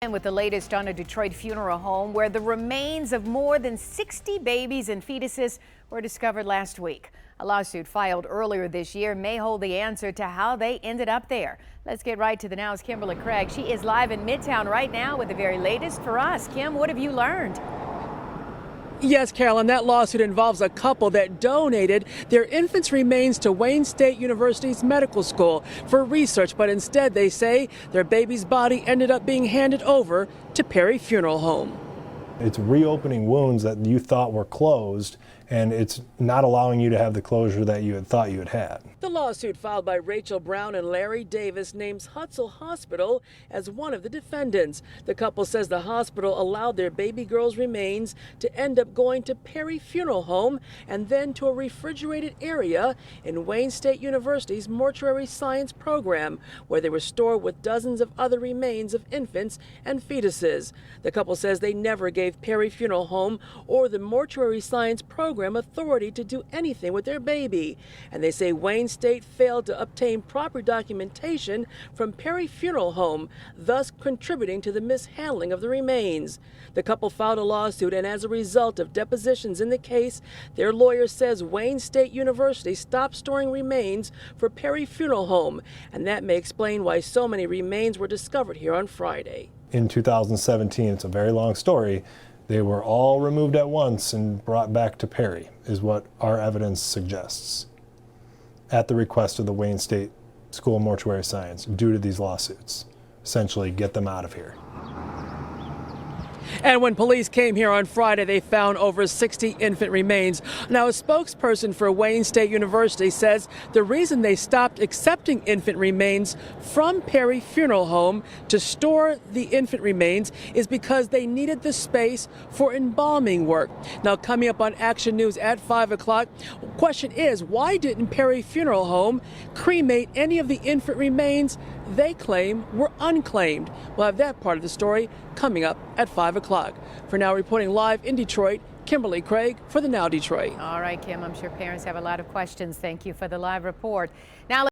And with the latest on a Detroit funeral home where the remains of more than 60 babies and fetuses were discovered last week. A lawsuit filed earlier this year may hold the answer to how they ended up there. Let's get right to the now's Kimberly Craig. She is live in Midtown right now with the very latest for us. Kim, what have you learned? Yes, Carolyn, that lawsuit involves a couple that donated their infant's remains to Wayne State University's medical school for research, but instead they say their baby's body ended up being handed over to Perry Funeral Home. It's reopening wounds that you thought were closed, and it's not allowing you to have the closure that you had thought you had had. The lawsuit filed by Rachel Brown and Larry Davis names Hutzel Hospital as one of the defendants. The couple says the hospital allowed their baby girl's remains to end up going to Perry Funeral Home and then to a refrigerated area in Wayne State University's mortuary science program, where they were stored with dozens of other remains of infants and fetuses. The couple says they never gave Perry Funeral Home or the mortuary science program authority to do anything with their baby, and they say Wayne State failed to obtain proper documentation from Perry Funeral Home, thus contributing to the mishandling of the remains. The couple filed a lawsuit, and as a result of depositions in the case, their lawyer says Wayne State University stopped storing remains for Perry Funeral Home, and that may explain why so many remains were discovered here on Friday. In 2017, it's a very long story, they were all removed at once and brought back to Perry, is what our evidence suggests, at the request of the Wayne State School of Mortuary Science, due to these lawsuits. Essentially, get them out of here. And when police came here on Friday, they found over 60 infant remains. Now, a spokesperson for Wayne State University says the reason they stopped accepting infant remains from Perry Funeral Home to store the infant remains is because they needed the space for embalming work. Now, coming up on Action News at 5 o'clock, question is, why didn't Perry Funeral Home cremate any of the infant remains they claim were unclaimed? We'll have that part of the story coming up at 5 o'clock. For now, reporting live in Detroit, Kimberly Craig for the Now Detroit. All right, Kim, I'm sure parents have a lot of questions. Thank you for the live report. Now